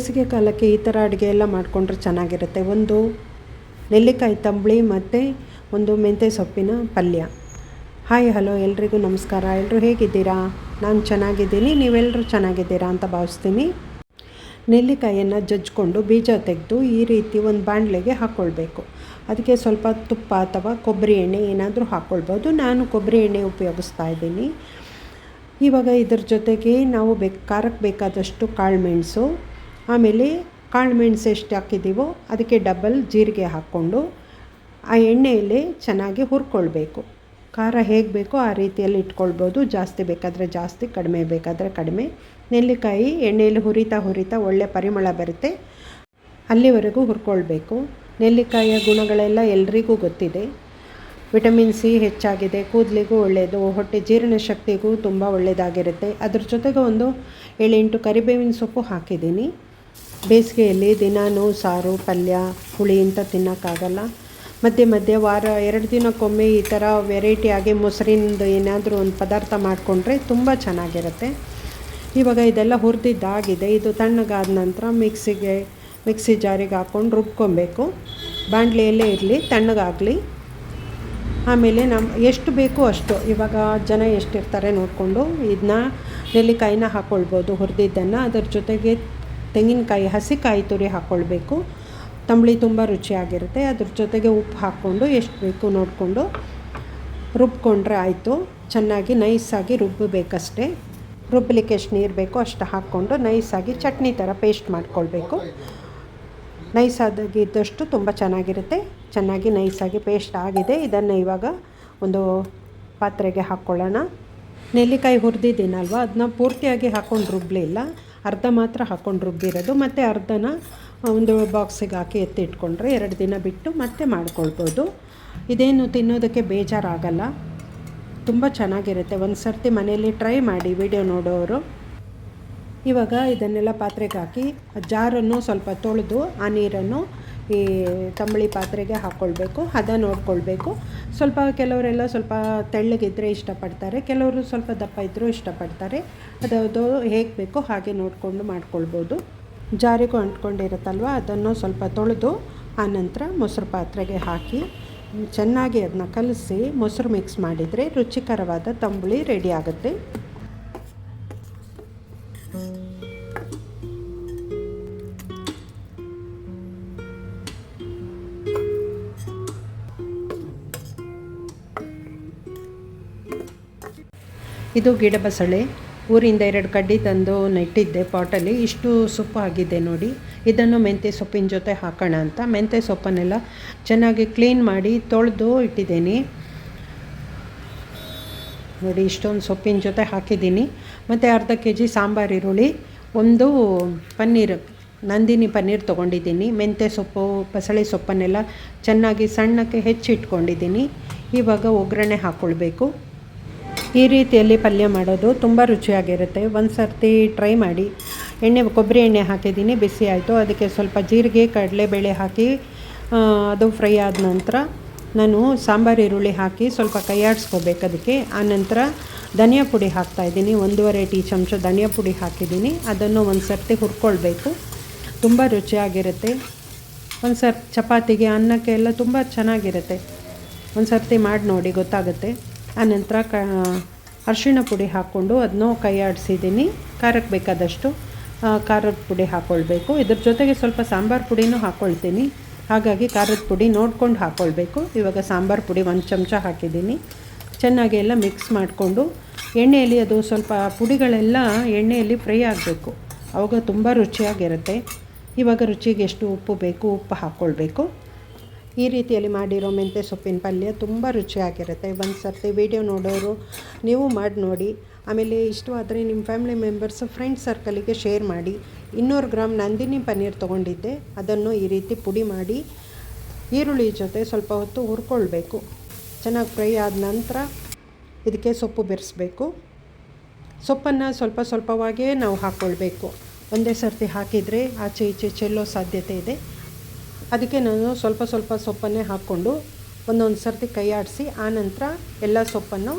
ಬೇಸಿಗೆ ಕಾಲಕ್ಕೆ ಈ ಥರ ಅಡುಗೆ ಎಲ್ಲ ಮಾಡಿಕೊಂಡ್ರೆ ಚೆನ್ನಾಗಿರುತ್ತೆ. ಒಂದು ನೆಲ್ಲಿಕಾಯಿ ತಂಬಳಿ ಮತ್ತು ಒಂದು ಮೆಂತ್ಯ ಸೊಪ್ಪಿನ ಪಲ್ಯ. ಹಾಯ್ ಹಲೋ ಎಲ್ರಿಗೂ ನಮಸ್ಕಾರ. ಎಲ್ಲರೂ ಹೇಗಿದ್ದೀರಾ? ನಾನು ಚೆನ್ನಾಗಿದ್ದೀನಿ, ನೀವೆಲ್ಲರೂ ಚೆನ್ನಾಗಿದ್ದೀರಾ ಅಂತ ಭಾವಿಸ್ತೀನಿ. ನೆಲ್ಲಿಕಾಯಿಯನ್ನು ಜಜ್ಜಿಕೊಂಡು ಬೀಜ ತೆಗೆದು ಈ ರೀತಿ ಒಂದು ಬಾಣಲೆಗೆ ಹಾಕ್ಕೊಳ್ಬೇಕು. ಅದಕ್ಕೆ ಸ್ವಲ್ಪ ತುಪ್ಪ ಅಥವಾ ಕೊಬ್ಬರಿ ಎಣ್ಣೆ ಏನಾದರೂ ಹಾಕ್ಕೊಳ್ಬೋದು. ನಾನು ಕೊಬ್ಬರಿ ಎಣ್ಣೆ ಉಪಯೋಗಿಸ್ತಾ ಇದ್ದೀನಿ. ಇವಾಗ ಇದ್ರ ಜೊತೆಗೆ ನಾವು ಖಾರಕ್ಕೆ ಬೇಕಾದಷ್ಟು ಕಾಳುಮೆಣಸು, ಆಮೇಲೆ ಕಾಳುಮೆಣಸು ಎಷ್ಟು ಹಾಕಿದ್ದೀವೋ ಅದಕ್ಕೆ ಡಬಲ್ ಜೀರಿಗೆ ಹಾಕ್ಕೊಂಡು ಆ ಎಣ್ಣೆಯಲ್ಲಿ ಚೆನ್ನಾಗಿ ಹುರ್ಕೊಳ್ಬೇಕು. ಖಾರ ಹೇಗೆ ಬೇಕೋ ಆ ರೀತಿಯಲ್ಲಿ ಇಟ್ಕೊಳ್ಬೋದು. ಜಾಸ್ತಿ ಬೇಕಾದರೆ ಜಾಸ್ತಿ, ಕಡಿಮೆ ಬೇಕಾದರೆ ಕಡಿಮೆ. ನೆಲ್ಲಿಕಾಯಿ ಎಣ್ಣೆಯಲ್ಲಿ ಹುರಿತಾ ಒಳ್ಳೆ ಪರಿಮಳ ಬರುತ್ತೆ, ಅಲ್ಲಿವರೆಗೂ ಹುರ್ಕೊಳ್ಬೇಕು. ನೆಲ್ಲಿಕಾಯಿಯ ಗುಣಗಳೆಲ್ಲ ಎಲ್ರಿಗೂ ಗೊತ್ತಿದೆ. ವಿಟಮಿನ್ ಸಿ ಹೆಚ್ಚಾಗಿದೆ, ಕೂದಲಿಗೂ ಒಳ್ಳೆಯದು, ಹೊಟ್ಟೆ ಜೀರ್ಣ ಶಕ್ತಿಗೂ ತುಂಬ ಒಳ್ಳೆಯದಾಗಿರುತ್ತೆ. ಅದ್ರ ಜೊತೆಗೆ ಒಂದು 7-8 ಕರಿಬೇವಿನ ಸೊಪ್ಪು ಹಾಕಿದ್ದೀನಿ. ಬೇಸಿಗೆಯಲ್ಲಿ ದಿನಾನೂ ಸಾರು ಪಲ್ಯ ಹುಳಿ ಅಂತ ತಿನ್ನೋಕ್ಕಾಗಲ್ಲ. ಮಧ್ಯೆ ವಾರ 2 ದಿನಕ್ಕೊಮ್ಮೆ ಈ ಥರ ವೆರೈಟಿಯಾಗಿ ಮೊಸರಿನದು ಏನಾದರೂ ಒಂದು ಪದಾರ್ಥ ಮಾಡಿಕೊಂಡ್ರೆ ತುಂಬ ಚೆನ್ನಾಗಿರುತ್ತೆ. ಇವಾಗ ಇದೆಲ್ಲ ಹುರಿದಿದ್ದಾಗಿದೆ. ಇದು ತಣ್ಣಗಾದ ನಂತರ ಮಿಕ್ಸಿ ಜಾರಿಗೆ ಹಾಕ್ಕೊಂಡು ರುಬ್ಕೊಬೇಕು. ಬಾಣಲೆಯಲ್ಲೇ ಇರಲಿ, ತಣ್ಣಗಾಗಲಿ. ಆಮೇಲೆ ಎಷ್ಟು ಬೇಕೋ ಅಷ್ಟು, ಇವಾಗ ಜನ ಎಷ್ಟಿರ್ತಾರೆ ನೋಡಿಕೊಂಡು ಇದನ್ನ ನೆಲ್ಲಿಕಾಯಿನ ಹಾಕ್ಕೊಳ್ಬೋದು, ಹುರಿದಿದ್ದನ್ನು. ಅದರ ಜೊತೆಗೆ ತೆಂಗಿನಕಾಯಿ ಹಸಿಕಾಯಿ ತುರಿ ಹಾಕ್ಕೊಳ್ಬೇಕು. ತಂಬಳಿ ತುಂಬ ರುಚಿಯಾಗಿರುತ್ತೆ. ಅದ್ರ ಜೊತೆಗೆ ಉಪ್ಪು ಹಾಕ್ಕೊಂಡು ಎಷ್ಟು ಬೇಕು ನೋಡಿಕೊಂಡು ರುಬ್ಕೊಂಡ್ರೆ ಆಯಿತು. ಚೆನ್ನಾಗಿ ನೈಸಾಗಿ ರುಬ್ಬಬೇಕಷ್ಟೇ. ರುಬ್ಬಲಿಕ್ಕೆ ಎಷ್ಟು ನೀರು ಬೇಕೋ ಅಷ್ಟು ಹಾಕ್ಕೊಂಡು ನೈಸಾಗಿ ಚಟ್ನಿ ಥರ ಪೇಸ್ಟ್ ಮಾಡ್ಕೊಳ್ಬೇಕು. ನೈಸಾಗಿದ್ದಷ್ಟು ತುಂಬ ಚೆನ್ನಾಗಿರುತ್ತೆ. ಚೆನ್ನಾಗಿ ನೈಸಾಗಿ ಪೇಸ್ಟ್ ಆಗಿದೆ. ಇದನ್ನು ಇವಾಗ ಒಂದು ಪಾತ್ರೆಗೆ ಹಾಕ್ಕೊಳ್ಳೋಣ. ನೆಲ್ಲಿಕಾಯಿ ಹುರಿದಿದ್ದೀನಲ್ವ, ಅದನ್ನ ಪೂರ್ತಿಯಾಗಿ ಹಾಕ್ಕೊಂಡು ರುಬ್ಬಲಿಲ್ಲ, ಅರ್ಧ ಮಾತ್ರ ಹಾಕ್ಕೊಂಡು ರುಬ್ಬಿರೋದು. ಮತ್ತು ಅರ್ಧನ ಒಂದು ಬಾಕ್ಸಿಗೆ ಹಾಕಿ ಎತ್ತಿಟ್ಕೊಂಡ್ರೆ 2 ದಿನ ಬಿಟ್ಟು ಮತ್ತೆ ಮಾಡ್ಕೊಳ್ಬೋದು. ಇದೇನು ತಿನ್ನೋದಕ್ಕೆ ಬೇಜಾರಾಗಲ್ಲ, ತುಂಬ ಚೆನ್ನಾಗಿರುತ್ತೆ. ಒಂದು ಸರ್ತಿ ಮನೆಯಲ್ಲಿ ಟ್ರೈ ಮಾಡಿ ವಿಡಿಯೋ ನೋಡೋರು. ಇವಾಗ ಇದನ್ನೆಲ್ಲ ಪಾತ್ರೆಗೆ ಹಾಕಿ ಜಾರನ್ನು ಸ್ವಲ್ಪ ತೊಳೆದು ಆ ನೀರನ್ನು ಈ ತಂಬಳಿ ಪಾತ್ರೆಗೆ ಹಾಕ್ಕೊಳ್ಬೇಕು. ಹದ ನೋಡ್ಕೊಳ್ಬೇಕು. ಕೆಲವರೆಲ್ಲ ಸ್ವಲ್ಪ ತೆಳ್ಳಗಿದ್ದರೆ ಇಷ್ಟಪಡ್ತಾರೆ, ಕೆಲವರು ಸ್ವಲ್ಪ ದಪ್ಪ ಇದ್ದರೂ ಇಷ್ಟಪಡ್ತಾರೆ. ಅದು ಹೇಗೆ ಬೇಕೋ ಹಾಗೆ ನೋಡಿಕೊಂಡು ಮಾಡ್ಕೊಳ್ಬೋದು. ಜಾರಿಗೂ ಅಂಟ್ಕೊಂಡಿರುತ್ತಲ್ವ, ಅದನ್ನು ಸ್ವಲ್ಪ ತೊಳೆದು ಆನಂತರ ಮೊಸರು ಪಾತ್ರೆಗೆ ಹಾಕಿ ಚೆನ್ನಾಗಿ ಅದನ್ನ ಕಲಸಿ ಮೊಸರು ಮಿಕ್ಸ್ ಮಾಡಿದರೆ ರುಚಿಕರವಾದ ತಂಬಳಿ ರೆಡಿ ಆಗುತ್ತೆ. ಇದು ಗಿಡ ಬಸಳೆ, ಊರಿಂದ 2 ಕಡ್ಡಿ ತಂದು ನೆಟ್ಟಿದ್ದೆ ಪಾಟಲ್ಲಿ. ಇಷ್ಟು ಸೊಪ್ಪು ಆಗಿದೆ ನೋಡಿ. ಇದನ್ನು ಮೆಂತ್ಯ ಸೊಪ್ಪಿನ ಜೊತೆ ಹಾಕೋಣ ಅಂತ ಮೆಂತ್ಯ ಸೊಪ್ಪನ್ನೆಲ್ಲ ಚೆನ್ನಾಗಿ ಕ್ಲೀನ್ ಮಾಡಿ ತೊಳೆದು ಇಟ್ಟಿದ್ದೀನಿ ನೋಡಿ. ಇಷ್ಟೊಂದು ಸೊಪ್ಪಿನ ಜೊತೆ ಹಾಕಿದ್ದೀನಿ. ಮತ್ತು ಅರ್ಧ kg ಸಾಂಬಾರು ಈರುಳ್ಳಿ, ಒಂದು ಪನ್ನೀರ್, ನಂದಿನಿ ಪನ್ನೀರ್ ತೊಗೊಂಡಿದ್ದೀನಿ. ಮೆಂತ್ಯ ಸೊಪ್ಪು ಬಸಳೆ ಸೊಪ್ಪನ್ನೆಲ್ಲ ಚೆನ್ನಾಗಿ ಸಣ್ಣಕ್ಕೆ ಹೆಚ್ಚಿಟ್ಕೊಂಡಿದ್ದೀನಿ. ಇವಾಗ ಒಗ್ಗರಣೆ ಹಾಕ್ಕೊಳ್ಬೇಕು. ಈ ರೀತಿಯಲ್ಲಿ ಪಲ್ಯ ಮಾಡೋದು ತುಂಬ ರುಚಿಯಾಗಿರುತ್ತೆ. ಒಂದು ಸರ್ತಿ ಟ್ರೈ ಮಾಡಿ. ಕೊಬ್ಬರಿ ಎಣ್ಣೆ ಹಾಕಿದ್ದೀನಿ, ಬಿಸಿ ಆಯಿತು. ಅದಕ್ಕೆ ಸ್ವಲ್ಪ ಜೀರಿಗೆ ಕಡಲೆಬೇಳೆ ಹಾಕಿ ಅದು ಫ್ರೈ ಆದ ನಂತರ ನಾನು ಸಾಂಬಾರು ಈರುಳ್ಳಿ ಹಾಕಿ ಸ್ವಲ್ಪ ಕೈಯಾಡಿಸ್ಕೋಬೇಕು ಅದಕ್ಕೆ. ಆನಂತರ ಧನಿಯಾ ಪುಡಿ ಹಾಕ್ತಾಯಿದ್ದೀನಿ. 1.5 ಟೀ ಚಮಚ ಧನಿಯಾ ಪುಡಿ ಹಾಕಿದ್ದೀನಿ. ಅದನ್ನು ಒಂದು ಸರ್ತಿ ಹುರ್ಕೊಳ್ಬೇಕು. ತುಂಬ ರುಚಿಯಾಗಿರುತ್ತೆ. ಒಂದು ಸರ್ತಿ ಚಪಾತಿಗೆ ಅನ್ನಕ್ಕೆ ಎಲ್ಲ ತುಂಬ ಚೆನ್ನಾಗಿರುತ್ತೆ. ಒಂದು ಸರ್ತಿ ಮಾಡಿ ನೋಡಿ, ಗೊತ್ತಾಗುತ್ತೆ. ಆನಂತರ ಅರಿಶಿಣ ಪುಡಿ ಹಾಕ್ಕೊಂಡು ಅದನ್ನು ಕೈಯಾಡಿಸಿದ್ದೀನಿ. ಖಾರಕ್ಕೆ ಬೇಕಾದಷ್ಟು ಖಾರದ ಪುಡಿ ಹಾಕ್ಕೊಳ್ಬೇಕು. ಇದ್ರ ಜೊತೆಗೆ ಸ್ವಲ್ಪ ಸಾಂಬಾರು ಪುಡಿನೂ ಹಾಕ್ಕೊಳ್ತೀನಿ, ಹಾಗಾಗಿ ಖಾರದ ಪುಡಿ ನೋಡ್ಕೊಂಡು ಹಾಕ್ಕೊಳ್ಬೇಕು. ಇವಾಗ ಸಾಂಬಾರು ಪುಡಿ 1 ಚಮಚ ಹಾಕಿದ್ದೀನಿ. ಚೆನ್ನಾಗಿ ಎಲ್ಲ ಮಿಕ್ಸ್ ಮಾಡಿಕೊಂಡು ಎಣ್ಣೆಯಲ್ಲಿ ಅದು ಸ್ವಲ್ಪ ಪುಡಿಗಳೆಲ್ಲ ಎಣ್ಣೆಯಲ್ಲಿ ಫ್ರೈ ಆಗಬೇಕು, ಆವಾಗ ತುಂಬ ರುಚಿಯಾಗಿರುತ್ತೆ. ಇವಾಗ ರುಚಿಗೆ ಎಷ್ಟು ಉಪ್ಪು ಬೇಕು ಉಪ್ಪು ಹಾಕ್ಕೊಳ್ಬೇಕು. ಈ ರೀತಿಯಲ್ಲಿ ಮಾಡಿರೋ ಮೆಂತ್ಯ ಸೊಪ್ಪಿನ ಪಲ್ಯ ತುಂಬ ರುಚಿಯಾಗಿರುತ್ತೆ. ಒಂದು ಸರ್ತಿ ವಿಡಿಯೋ ನೋಡೋರು ನೀವು ಮಾಡಿ ನೋಡಿ. ಆಮೇಲೆ ಇಷ್ಟವಾದರೆ ನಿಮ್ಮ ಫ್ಯಾಮಿಲಿ ಮೆಂಬರ್ಸ್, ಫ್ರೆಂಡ್ಸ್ ಸರ್ಕಲಿಗೆ ಶೇರ್ ಮಾಡಿ. 200 ಗ್ರಾಮ್ ನಂದಿನಿ ಪನ್ನೀರ್ ತೊಗೊಂಡಿದ್ದೆ, ಅದನ್ನು ಈ ರೀತಿ ಪುಡಿ ಮಾಡಿ ಈರುಳ್ಳಿ ಜೊತೆ ಸ್ವಲ್ಪ ಹೊತ್ತು ಹುರ್ಕೊಳ್ಬೇಕು. ಚೆನ್ನಾಗಿ ಫ್ರೈ ಆದ ನಂತರ ಇದಕ್ಕೆ ಸೊಪ್ಪು ಬೆರೆಸಬೇಕು. ಸೊಪ್ಪನ್ನು ಸ್ವಲ್ಪವಾಗಿಯೇ ನಾವು ಹಾಕ್ಕೊಳ್ಬೇಕು. ಒಂದೇ ಸರ್ತಿ ಹಾಕಿದರೆ ಆಚೆ ಈಚೆ ಚೆಲ್ಲೋ ಸಾಧ್ಯತೆ ಇದೆ. ಅದಕ್ಕೆ ನಾನು ಸ್ವಲ್ಪ ಸೊಪ್ಪನ್ನೇ ಹಾಕ್ಕೊಂಡು ಒಂದೊಂದು ಸರ್ತಿ ಕೈ ಆಡಿಸಿ ಆನಂತರ ಎಲ್ಲ ಸೊಪ್ಪನ್ನು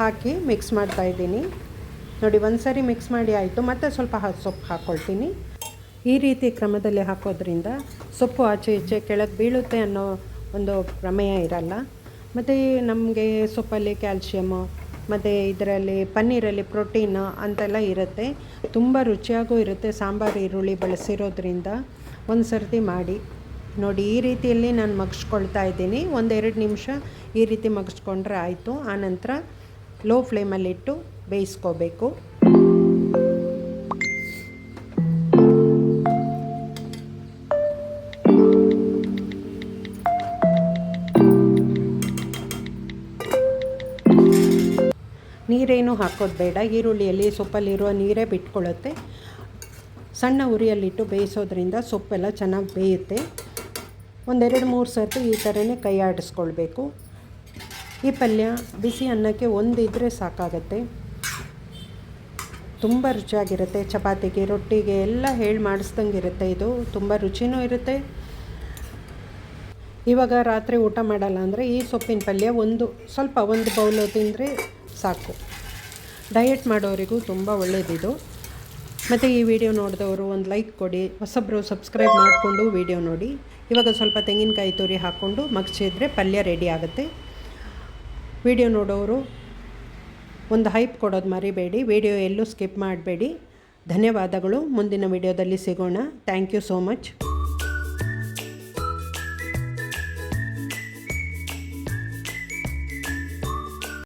ಹಾಕಿ ಮಿಕ್ಸ್ ಮಾಡ್ತಾಯಿದ್ದೀನಿ ನೋಡಿ. ಒಂದು ಸರಿ ಮಿಕ್ಸ್ ಮಾಡಿ ಆಯಿತು, ಮತ್ತು ಸ್ವಲ್ಪ ಸೊಪ್ಪು ಹಾಕ್ಕೊಳ್ತೀನಿ. ಈ ರೀತಿ ಕ್ರಮದಲ್ಲಿ ಹಾಕೋದ್ರಿಂದ ಸೊಪ್ಪು ಆಚೆ ಈಚೆ ಕೆಳಗೆ ಬೀಳುತ್ತೆ ಅನ್ನೋ ಒಂದು ಪ್ರಮೇಯ ಇರಲ್ಲ. ಮತ್ತು ನಮಗೆ ಸೊಪ್ಪಲ್ಲಿ ಕ್ಯಾಲ್ಶಿಯಮ್ಮು ಮತ್ತು ಇದರಲ್ಲಿ ಪನ್ನೀರಲ್ಲಿ ಪ್ರೋಟೀನ್ ಅಂತೆಲ್ಲ ಇರುತ್ತೆ. ತುಂಬ ರುಚಿಯಾಗೂ ಇರುತ್ತೆ ಸಾಂಬಾರು ಈರುಳ್ಳಿ ಬಳಸಿರೋದ್ರಿಂದ. ಒಂದು ಸರ್ತಿ ಮಾಡಿ ನೋಡಿ. ಈ ರೀತಿಯಲ್ಲಿ ನಾನು ಮಗ್ಸ್ಕೊಳ್ತಾ ಇದ್ದೀನಿ. 1-2 ನಿಮಿಷ ಈ ರೀತಿ ಮಗ್ಸ್ಕೊಂಡ್ರೆ ಆಯಿತು. ಆನಂತರ ಲೋ ಫ್ಲೇಮಲ್ಲಿಟ್ಟು ಬೇಯಿಸ್ಕೋಬೇಕು. ನೀರೇನು ಹಾಕೋದು ಬೇಡ. ಈರುಳ್ಳಿಯಲ್ಲಿ ಸೊಪ್ಪಲ್ಲಿರುವ ನೀರೇ ಬಿಟ್ಕೊಳ್ಳುತ್ತೆ. ಸಣ್ಣ ಉರಿಯಲ್ಲಿಟ್ಟು ಬೇಯಿಸೋದ್ರಿಂದ ಸೊಪ್ಪೆಲ್ಲ ಚೆನ್ನಾಗಿ ಬೇಯುತ್ತೆ. 1-2-3 ಸರ್ತಿ ಈ ಥರನೇ ಕೈ ಆಡಿಸ್ಕೊಳ್ಬೇಕು. ಈ ಪಲ್ಯ ಬಿಸಿ ಅನ್ನಕ್ಕೆ ಒಂದಿದ್ರೆ ಸಾಕಾಗತ್ತೆ. ತುಂಬ ರುಚಿಯಾಗಿರುತ್ತೆ. ಚಪಾತಿಗೆ, ರೊಟ್ಟಿಗೆ ಎಲ್ಲ ಹೇಳಿ ಮಾಡಿಸ್ದಂಗೆ ಇರುತ್ತೆ. ಇದು ತುಂಬ ರುಚಿನೂ ಇರುತ್ತೆ. ಇವಾಗ ರಾತ್ರಿ ಊಟ ಮಾಡಲ್ಲ ಅಂದರೆ ಈ ಸೊಪ್ಪಿನ ಪಲ್ಯ ಒಂದು ಬೌಲು ತಿಂದರೆ ಸಾಕು. ಡಯಟ್ ಮಾಡೋರಿಗೂ ತುಂಬ ಒಳ್ಳೆಯದಿದು. ಮತ್ತು ಈ ವಿಡಿಯೋ ನೋಡಿದವರು ಒಂದು ಲೈಕ್ ಕೊಡಿ. ಹೊಸಬ್ರು ಸಬ್ಸ್ಕ್ರೈಬ್ ಮಾಡಿಕೊಂಡು ವಿಡಿಯೋ ನೋಡಿ. ಇವಾಗ ಸ್ವಲ್ಪ ತೆಂಗಿನಕಾಯಿ ತುರಿ ಹಾಕ್ಕೊಂಡು ಮಗ್ಚಿದ್ರೆ ಪಲ್ಯ ರೆಡಿ ಆಗುತ್ತೆ. ವಿಡಿಯೋ ನೋಡೋರು ಒಂದು ಹೈಪ್ ಕೊಡೋದು ಮರಿಬೇಡಿ. ವಿಡಿಯೋ ಎಲ್ಲೂ ಸ್ಕಿಪ್ ಮಾಡಬೇಡಿ. ಧನ್ಯವಾದಗಳು. ಮುಂದಿನ ವಿಡಿಯೋದಲ್ಲಿ ಸಿಗೋಣ. Thank you so much.